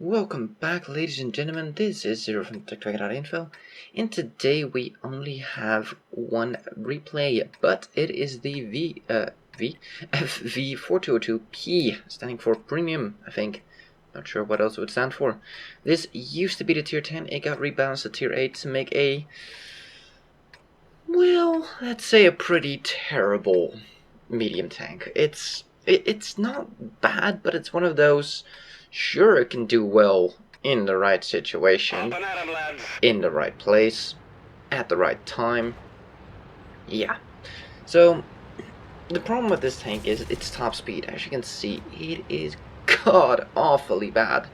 Welcome back, ladies and gentlemen. This is Zero from TechDragon.info, and today we only have one replay, but it is the FV4202P, standing for Premium, I think. Not sure what else it would stand for. This used to be the Tier 10, it got rebalanced to Tier 8 to make a, well, let's say a pretty terrible medium tank. It's not bad, but it's one of those, sure, it can do well in the right situation, in the right place, at the right time. Yeah. So, the problem with this tank is its top speed. As you can see, it is god awfully bad.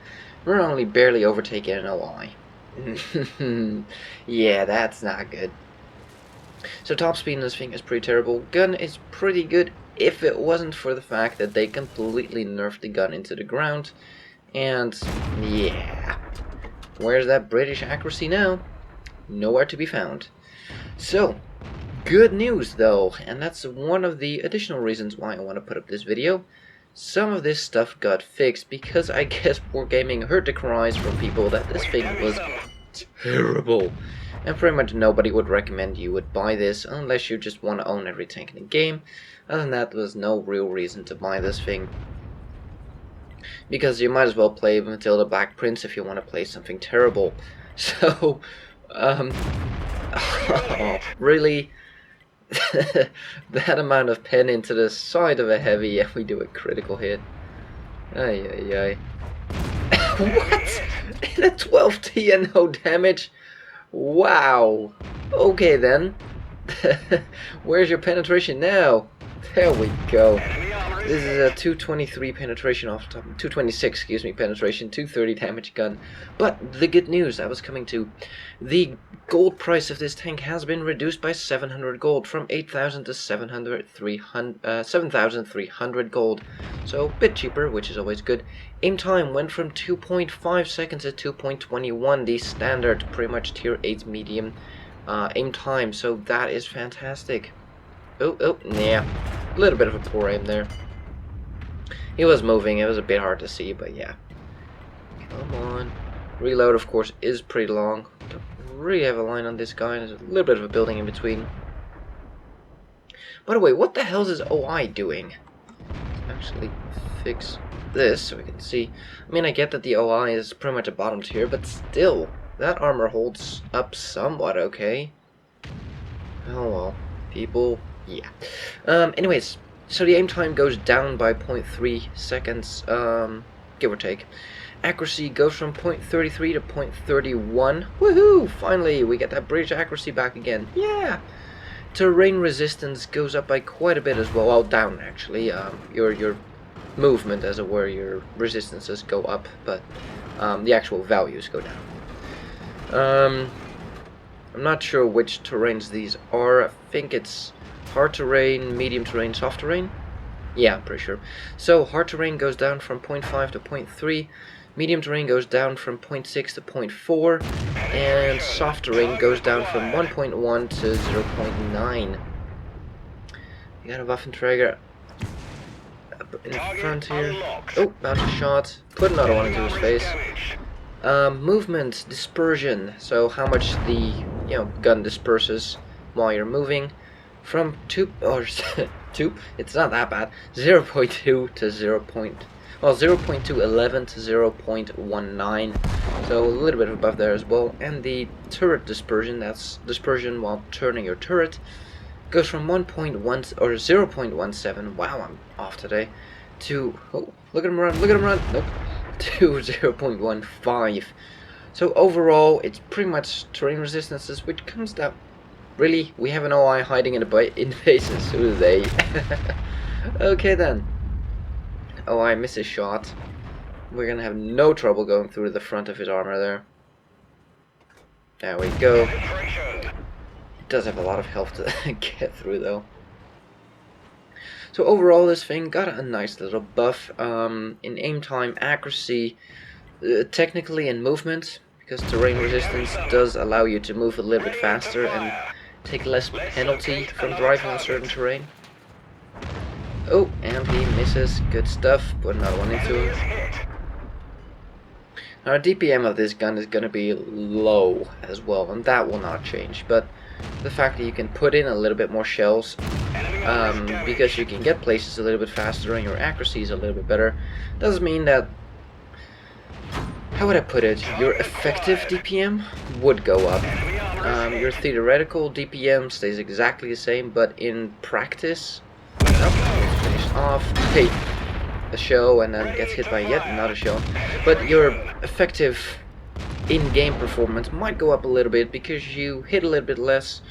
We're only barely overtaking an OI. Yeah, that's not good. So top speed in this thing is pretty terrible. Gun is pretty good if it wasn't for the fact that they completely nerfed the gun into the ground. And yeah, where's that British accuracy now? Nowhere to be found. So, good news though, and that's one of the additional reasons why I want to put up this video. Some of this stuff got fixed because I guess Wargaming heard the cries from people that this thing was terrible. And pretty much nobody would recommend you would buy this unless you just want to own every tank in the game. Other than that, there was no real reason to buy this thing. Because you might as well play Matilda Black Prince if you want to play something terrible. So, oh, really? That amount of pen into the side of a heavy and we do a critical hit. Ay ay ay. What? In a 12T and no damage? Wow. Okay then. Where's your penetration now? There we go. This is a 223 penetration off the top, 226, excuse me, penetration, 230 damage gun. But the good news I was coming to, the gold price of this tank has been reduced by 700 gold, from 8,000 to 7,300 gold. So a bit cheaper, which is always good. Aim time went from 2.5 seconds to 2.21, the standard, pretty much tier 8 medium aim time, so that is fantastic. Oh, yeah, a little bit of a poor aim there. He was moving, it was a bit hard to see, but yeah. Come on. Reload, of course, is pretty long. Don't really have a line on this guy, there's a little bit of a building in between. By the way, what the hell is this OI doing? Actually, fix this so we can see. I mean, I get that the OI is pretty much a bottom tier, but still, that armor holds up somewhat okay. Oh well, people, yeah. Anyways, so the aim time goes down by 0.3 seconds, give or take. Accuracy goes from 0.33 to 0.31. Woohoo! Finally, we get that British accuracy back again. Yeah! Terrain resistance goes up by quite a bit as well. Well, down actually. Your movement, as it were, your resistances go up, but the actual values go down. I'm not sure which terrains these are. I think it's hard terrain, medium terrain, soft terrain? Yeah, I'm pretty sure. So, hard terrain goes down from 0.5 to 0.3, medium terrain goes down from 0.6 to 0.4, and soft terrain goes down from 1.1 to 0.9. You got a Waffenträger up in front here. Oh, bounce a shot. Put another one into his face. Movement, dispersion, so how much the gun disperses while you're moving. From 2, or 2, it's not that bad, 0.2 to 0.211 to 0.19, so a little bit above there as well. And the turret dispersion, that's dispersion while turning your turret, goes from 1.1 or 0.17, wow, I'm off today, to, oh, look at him run, nope, to 0.15. So overall, it's pretty much terrain resistances, which comes down. Really? We have an OI hiding in the bases. Who are they? Okay then. OI misses shot. We're gonna have no trouble going through the front of his armor there. There we go. It does have a lot of health to get through though. So overall, this thing got a nice little buff in aim time, accuracy, technically in movement, because terrain resistance does allow you to move a little bit faster and take less penalty from driving on certain terrain. Oh, and he misses. Good stuff. Put another one into him. Now, DPM of this gun is going to be low as well, and that will not change. But the fact that you can put in a little bit more shells, because you can get places a little bit faster and your accuracy is a little bit better, does mean that, how would I put it, your effective DPM would go up. Your theoretical DPM stays exactly the same, but in practice, it's finished off. Hey, a shell and then gets hit by yet another shell. But your effective in-game performance might go up a little bit because you hit a little bit less,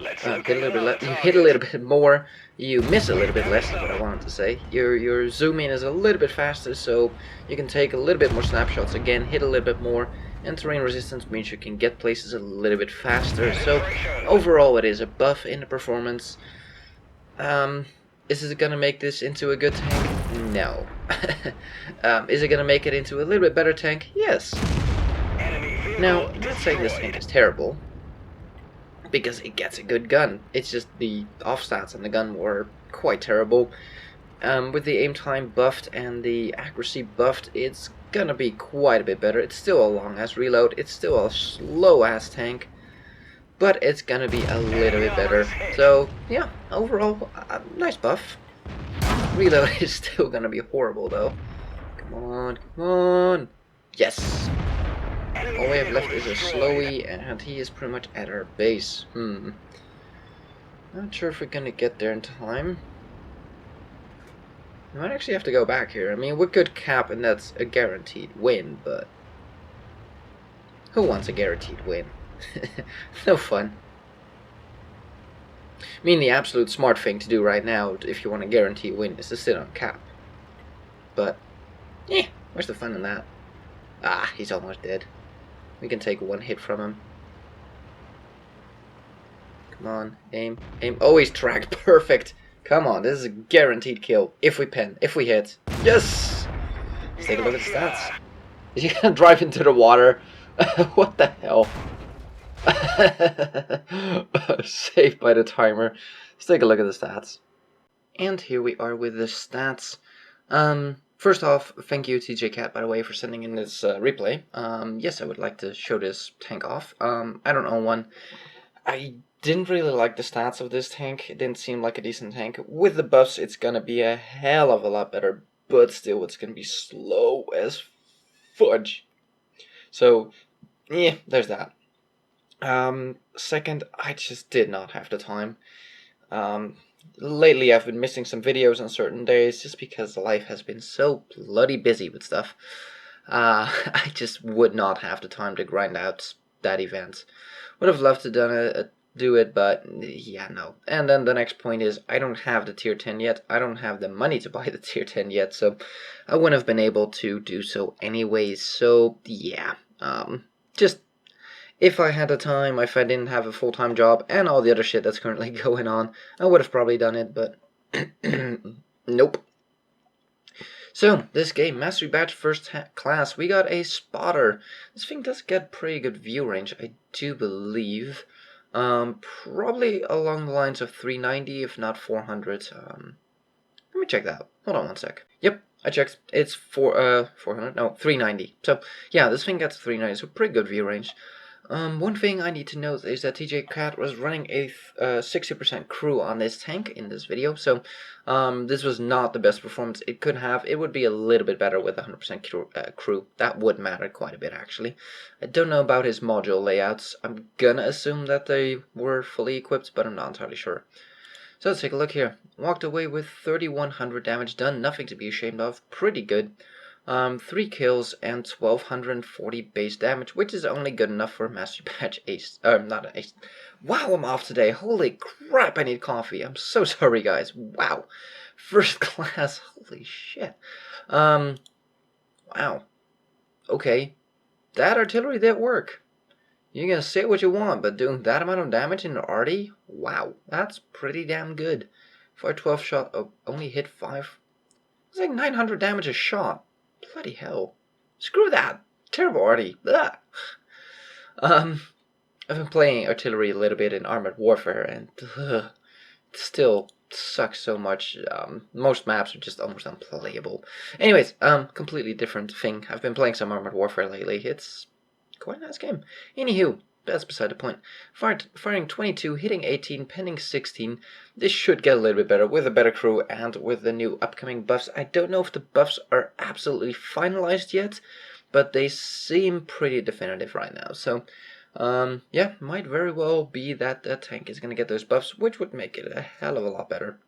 you hit a little bit more, you miss a little bit less, is what I wanted to say. Your zoom in is a little bit faster, so you can take a little bit more snapshots again, hit a little bit more, and terrain resistance means you can get places a little bit faster. So overall it is a buff in the performance. Is it gonna make this into a good tank? No. Is it gonna make it into a little bit better tank? Yes. Now, I'm not saying this tank is terrible, because it gets a good gun. It's just the off stats on the gun were quite terrible. With the aim time buffed and the accuracy buffed, it's gonna be quite a bit better. It's still a long ass reload, it's still a slow ass tank, but it's gonna be a little bit better. So yeah, overall, nice buff. Reload is still gonna be horrible though. Come on, come on. Yes. All we have left is a Slowy, and he is pretty much at our base. Not sure if we're gonna get there in time. We might actually have to go back here. I mean, we could cap, and that's a guaranteed win, but who wants a guaranteed win? No fun. I mean, the absolute smart thing to do right now, if you want to guarantee a win, is to sit on cap. But, where's the fun in that? Ah, he's almost dead. We can take one hit from him. Come on, aim, aim. Oh, he's tracked. Perfect. Come on, this is a guaranteed kill. If we pen, if we hit. Yes! Let's take a look at the stats. Is he gonna drive into the water? What the hell? Saved by the timer. Let's take a look at the stats. And here we are with the stats. First off, thank you TJ Cat, by the way, for sending in this replay. Yes, I would like to show this tank off. I don't own one. I didn't really like the stats of this tank. It didn't seem like a decent tank. With the buffs, it's gonna be a hell of a lot better, but still, it's gonna be slow as fudge. So, yeah, there's that. Second, I just did not have the time. Lately I've been missing some videos on certain days just because life has been so bloody busy with stuff. I just would not have the time to grind out that event. Would have loved to do it, but yeah, no. And then the next point is I don't have the tier 10 yet. I don't have the money to buy the tier 10 yet, so I wouldn't have been able to do so anyways. So yeah, just if I had the time, if I didn't have a full-time job and all the other shit that's currently going on, I would have probably done it, but nope. So, this game, Mastery Badge First Class, we got a spotter. This thing does get pretty good view range, I do believe. Probably along the lines of 390, if not 400. Let me check that out. Hold on one sec. Yep, I checked. It's 400, no, 390. So, yeah, this thing gets 390, so pretty good view range. One thing I need to note is that TJ Cat was running a 60% crew on this tank in this video, so this was not the best performance it could have. It would be a little bit better with 100% crew. That would matter quite a bit, actually. I don't know about his module layouts. I'm gonna assume that they were fully equipped, but I'm not entirely sure. So let's take a look here. Walked away with 3100 damage done, nothing to be ashamed of, pretty good. 3 kills and 1240 base damage, which is only good enough for Mastery Badge Ace. Not an Ace. Wow, I'm off today. Holy crap, I need coffee. I'm so sorry, guys. Wow. First class. Holy shit. Wow. Okay. That artillery did work. You can say what you want, but doing that amount of damage in an arty? Wow. That's pretty damn good. For a 12 shot, only hit 5. It's like 900 damage a shot. Bloody hell. Screw that. Terrible arty. Blah. I've been playing artillery a little bit in Armored Warfare, and it's still sucks so much. Most maps are just almost unplayable. Anyways, completely different thing. I've been playing some Armored Warfare lately. It's quite a nice game. Anywho, that's beside the point. Firing 22, hitting 18, pending 16. This should get a little bit better with a better crew and with the new upcoming buffs. I don't know if the buffs are absolutely finalized yet, but they seem pretty definitive right now. So, yeah, might very well be that that tank is going to get those buffs, which would make it a hell of a lot better.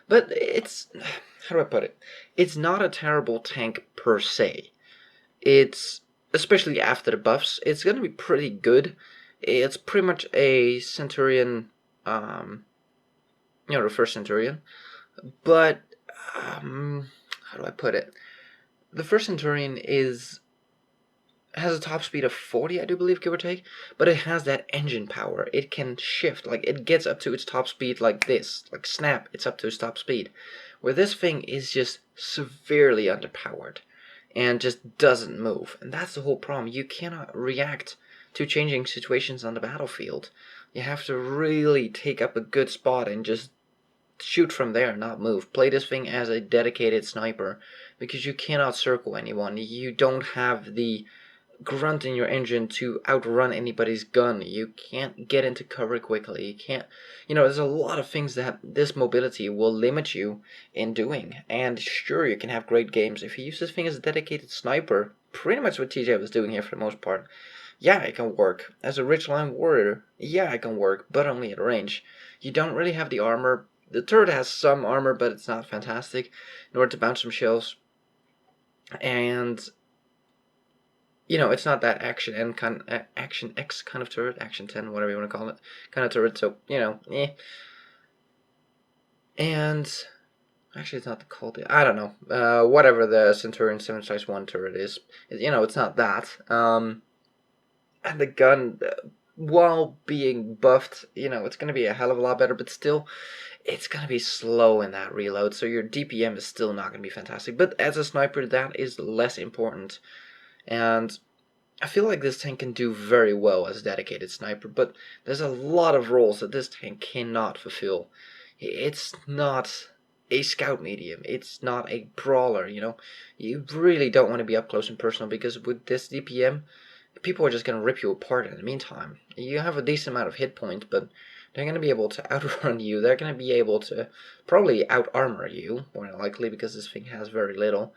But it's, how do I put it? It's not a terrible tank per se. It's, especially after the buffs, it's going to be pretty good. It's pretty much a Centurion, the first Centurion. But, how do I put it? The first Centurion has a top speed of 40, I do believe, give or take, but it has that engine power. It can shift, like, it gets up to its top speed like this, like snap, it's up to its top speed. Where this thing is just severely underpowered and just doesn't move. And that's the whole problem. You cannot react to changing situations on the battlefield. You have to really take up a good spot and just shoot from there, not move. Play this thing as a dedicated sniper, because you cannot circle anyone. You don't have the grunt in your engine to outrun anybody's gun. You can't get into cover quickly. You can't, there's a lot of things that this mobility will limit you in doing. And sure, you can have great games. If you use this thing as a dedicated sniper, pretty much what TJ was doing here for the most part, yeah, it can work. As a ridgeline warrior, yeah, it can work, but only at range. You don't really have the armor. The turret has some armor, but it's not fantastic in order to bounce some shells. And it's not that Action X kind of turret, Action 10, whatever you want to call it, kind of turret. So And actually, it's not called. I don't know. Whatever the Centurion 7/1 turret is, it's not that. And the gun, while being buffed, it's going to be a hell of a lot better, but still, it's going to be slow in that reload. So your DPM is still not going to be fantastic. But as a sniper, that is less important. And I feel like this tank can do very well as a dedicated sniper, but there's a lot of roles that this tank cannot fulfill. It's not a scout medium. It's not a brawler, You really don't want to be up close and personal, because with this DPM, people are just going to rip you apart in the meantime. You have a decent amount of hit points, but they're going to be able to outrun you. They're going to be able to probably out-armor you, more than likely, because this thing has very little.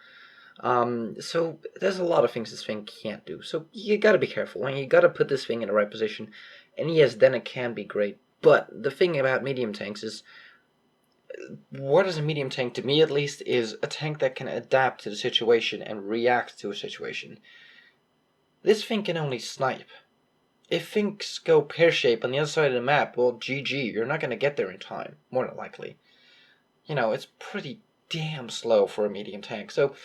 So there's a lot of things this thing can't do. So you gotta be careful, and you gotta put this thing in the right position. And yes, then it can be great. But the thing about medium tanks is, what is a medium tank, to me at least, is a tank that can adapt to the situation and react to a situation. This thing can only snipe. If things go pear-shaped on the other side of the map, well, GG, you're not gonna get there in time, more than likely. It's pretty damn slow for a medium tank. So,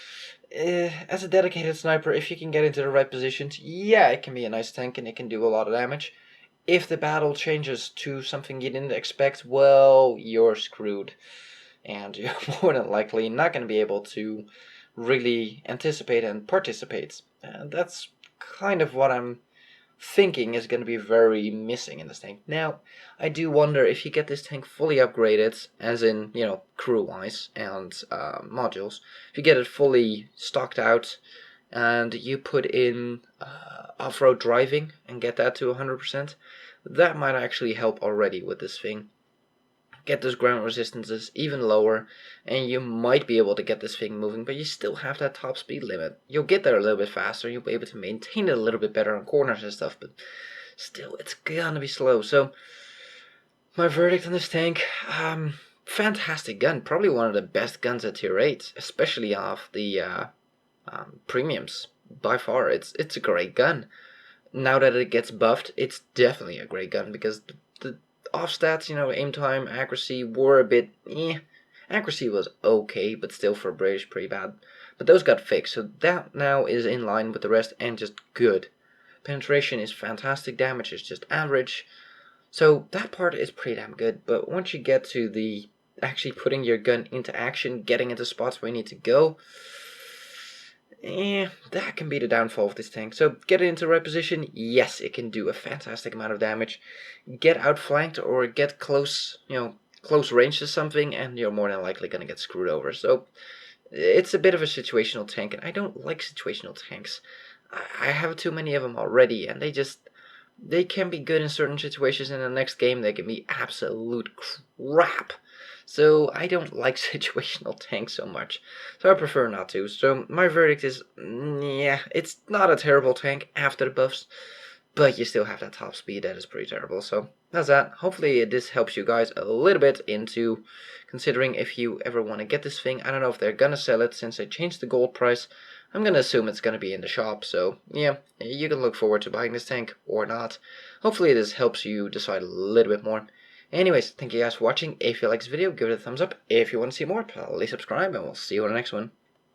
as a dedicated sniper, if you can get into the right positions, yeah, it can be a nice tank and it can do a lot of damage. If the battle changes to something you didn't expect, well, you're screwed. And you're more than likely not going to be able to really anticipate and participate. And that's kind of what I'm thinking is going to be very missing in this tank. Now, I do wonder if you get this tank fully upgraded, as in, crew-wise and modules, if you get it fully stocked out and you put in off-road driving and get that to 100%, that might actually help already with this thing. Get those ground resistances even lower, and you might be able to get this thing moving, but you still have that top speed limit. You'll get there a little bit faster, you'll be able to maintain it a little bit better on corners and stuff, but still, it's gonna be slow. So, my verdict on this tank, fantastic gun. Probably one of the best guns at tier 8, especially off the premiums. By far, it's a great gun. Now that it gets buffed, it's definitely a great gun, because the off stats, aim time, accuracy were a bit Accuracy was okay, but still for British, pretty bad. But those got fixed, so that now is in line with the rest and just good. Penetration is fantastic, damage is just average. So that part is pretty damn good, but once you get to the actually putting your gun into action, getting into spots where you need to go, that can be the downfall of this tank. So get it into the right position, yes, it can do a fantastic amount of damage. Get outflanked or get close, close range to something, and you're more than likely going to get screwed over. So it's a bit of a situational tank, and I don't like situational tanks. I have too many of them already, and they can be good in certain situations, and in the next game they can be absolute crap. So I don't like situational tanks so much. So I prefer not to. So my verdict is, yeah, it's not a terrible tank after the buffs, but you still have that top speed that is pretty terrible. So that's that. Hopefully this helps you guys a little bit into considering if you ever want to get this thing. I don't know if they're gonna sell it since they changed the gold price. I'm gonna assume it's gonna be in the shop, so yeah, you can look forward to buying this tank or not. Hopefully this helps you decide a little bit more. Anyways, thank you guys for watching. If you like this video, give it a thumbs up. If you want to see more, please subscribe, and we'll see you on the next one.